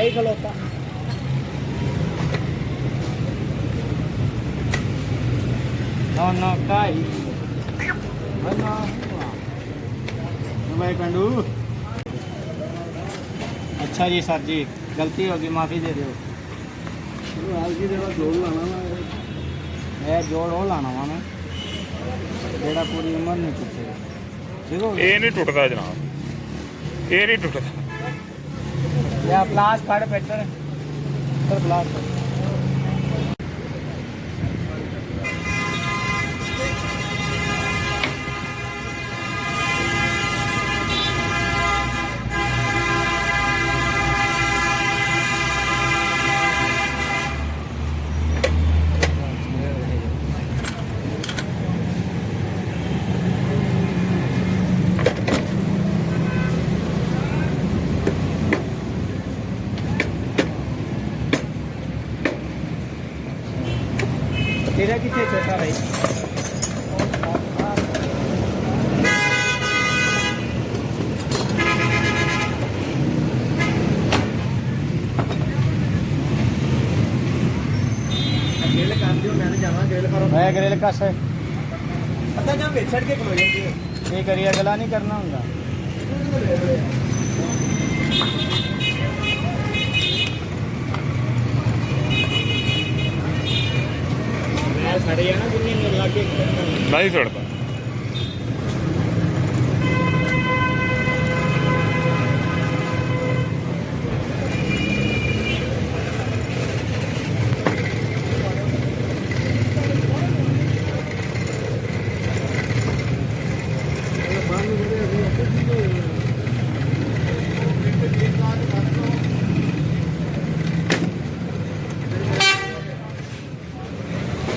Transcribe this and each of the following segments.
ही खलोता ना काई भाई पंडू। अच्छा जी सर जी, गलती होगी, माफ़ी दे दो। जोड़ वो लाना वा मैं जेड़ा पूरी उम्र नहीं टूटेगा। ठीक हो ये नहीं टुटदा जनाब, ये नहीं टुटदा। या प्लास फड़ बेटर तो प्लास तेरा कितने छोटा भाई? ग्रिल कर दियो, मैंने जाना ग्रिल करो। मैं ग्रिल का से पता जब बेचड़ के खलो जाती है ये करिए, अगला नहीं करना होगा। नहीं सड़ता।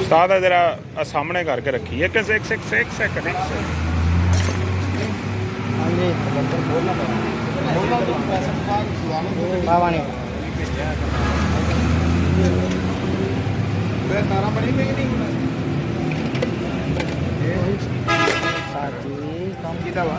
उस्ताद जरा सामने करके रखी है कैसे एक सेकंड तारा बड़ी महंगी कम की दवा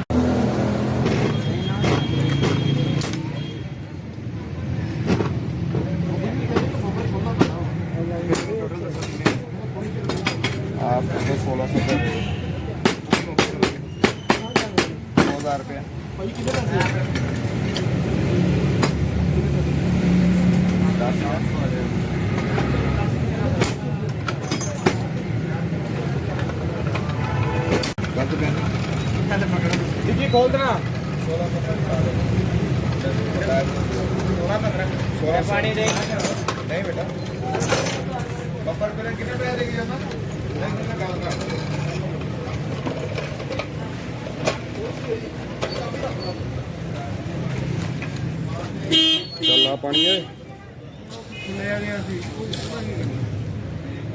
आप 1600 2000 रुपया खोल देना 16 पानी दे नहीं बेटा बम्पर पे कितने पैसे देगी जाना चल ला पानी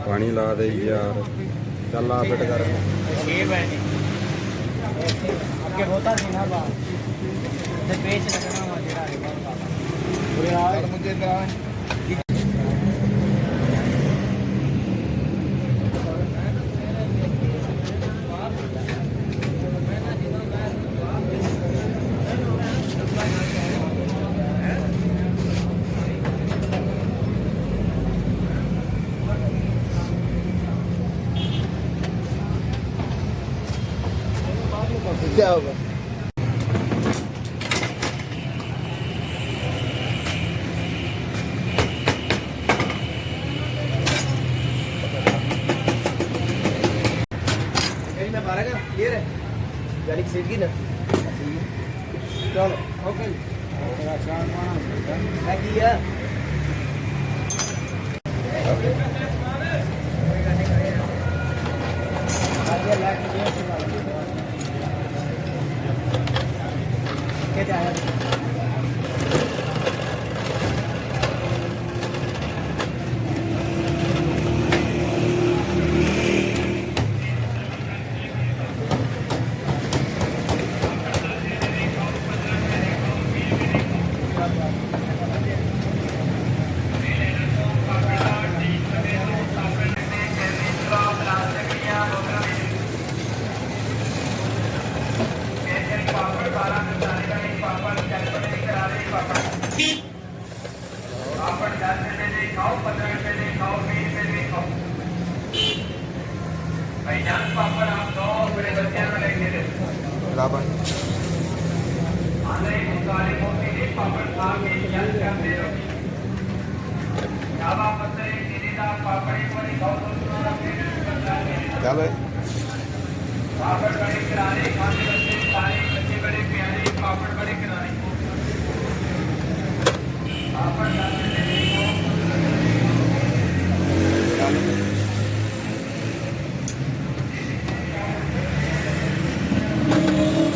पानी ला दे यार, चल ला फिट कर आगे होता थी ना बात बेच लगना मुझे क्या होगा? ये रहे गाड़ी की सीट की ना चलो ओके क्या ਲਾ ਪਾਣੀ ਚੱਲ ਓਏ।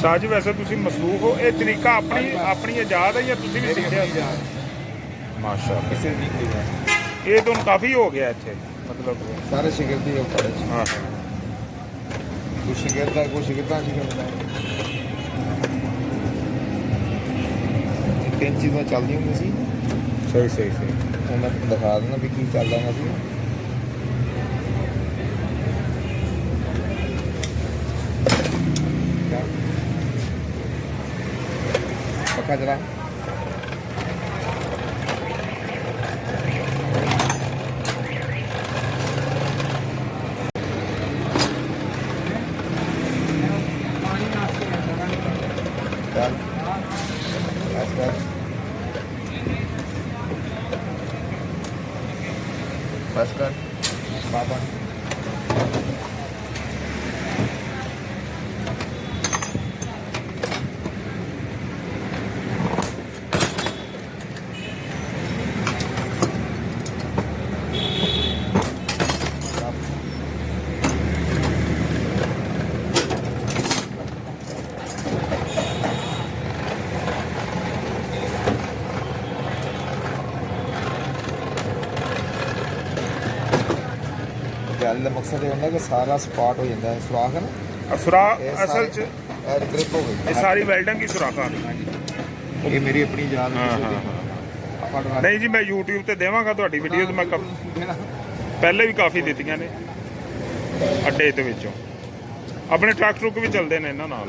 ਸਾਜ ਵੈਸੇ ਤੁਸੀਂ ਮਸਰੂਫ ਹੋ, ਇਹ ਤਰੀਕਾ ਆਪਣੀ ਇਜਾਦ ਹੈ ਜਾਂ ਤੁਸੀਂ ਵੀ ਸਿੱਖਿਆ ਸੀ? ਮਾਸ਼ਾਅੱਲਾ। ਕਿਸੇ ਦੀ ਕੋਈ ਨਹੀਂ। ਇਹ ਤੁਹਾਨੂੰ ਕਾਫੀ ਹੋ ਗਿਆ ਇੱਥੇ ਮਤਲਬ? ਸਾਰੇ ਸ਼ਿਗਰਦੀ ਹੋ ਪੜੇ ਸੀ। ਹਾਂ ਕੋਈ ਸ਼ਿਗਰਦਾ ਕੋਈ ਸ਼ਿਗਰਦਾ ਸ਼ਿਗਰਦਾ ਤਿੰਨ ਚੀਜ਼ਾਂ ਚੱਲਦੀਆਂ ਹੁੰਦੀਆਂ ਸੀ। ਸਹੀ ਸਹੀ ਸਹੀ। ਹੁਣ ਮੈਂ ਤੁਹਾਨੂੰ ਦਿਖਾ ਦਿੰਦਾ ਵੀ ਕੀ ਚੱਲਦਾ ਹੁੰਦਾ ਸੀ। ਪੱਖਾ ਚਲਾ। ਚੱਲ ਬਸ बस कर बाबा गल का मकसद ये होता कि सारा स्पॉट हो जाता है। सुराख है ना, सुराख ये असल सारे- च ग्रिप हो गई। ये सारी वेल्डिंग की सुराखा ये मेरी अपनी याद हाँ हाँ हाँ। नहीं जी मैं YouTube ਤੇ ਦੇਵਾਂਗਾ ਤੁਹਾਡੀ ਵੀਡੀਓਜ਼ ਮੈਂ ਪਹਿਲੇ ਵੀ ਕਾਫੀ ਦਿੱਤੀਆਂ ਨੇ ਅੱਡੇ ਦੇ ਵਿੱਚੋਂ। ਆਪਣੇ ਟਰੱਕ ਟਰੁੱਕ ਵੀ ਚੱਲਦੇ ਨੇ ਇਹਨਾਂ ਨਾਲ।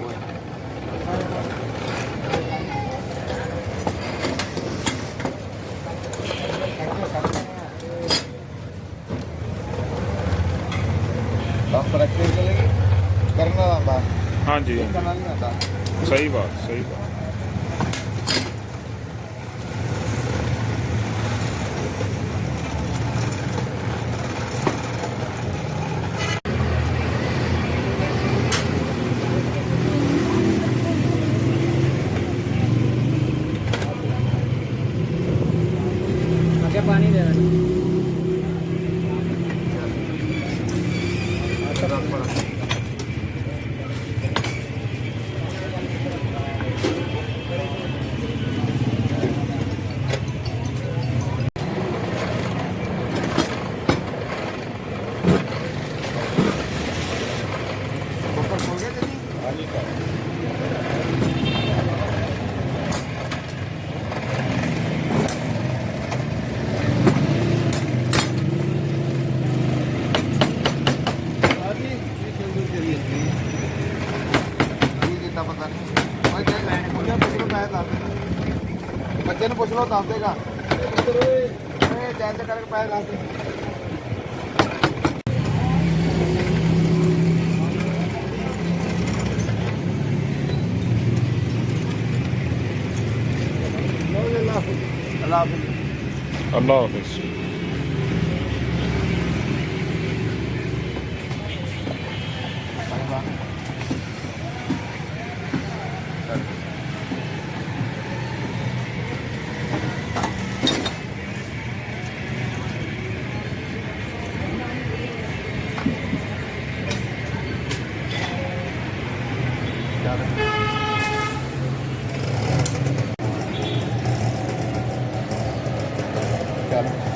प्रैक्टिस चलेगी करना आता हाँ जी करना नहीं आता। सही बात सही बात। अच्छा पानी दे रहा पता नहीं बच्चे ने पूछ लो दस देगा। जैसे करके पैसे दस अल्लाह हाफिज़। अल्लाह हाफिज़। चल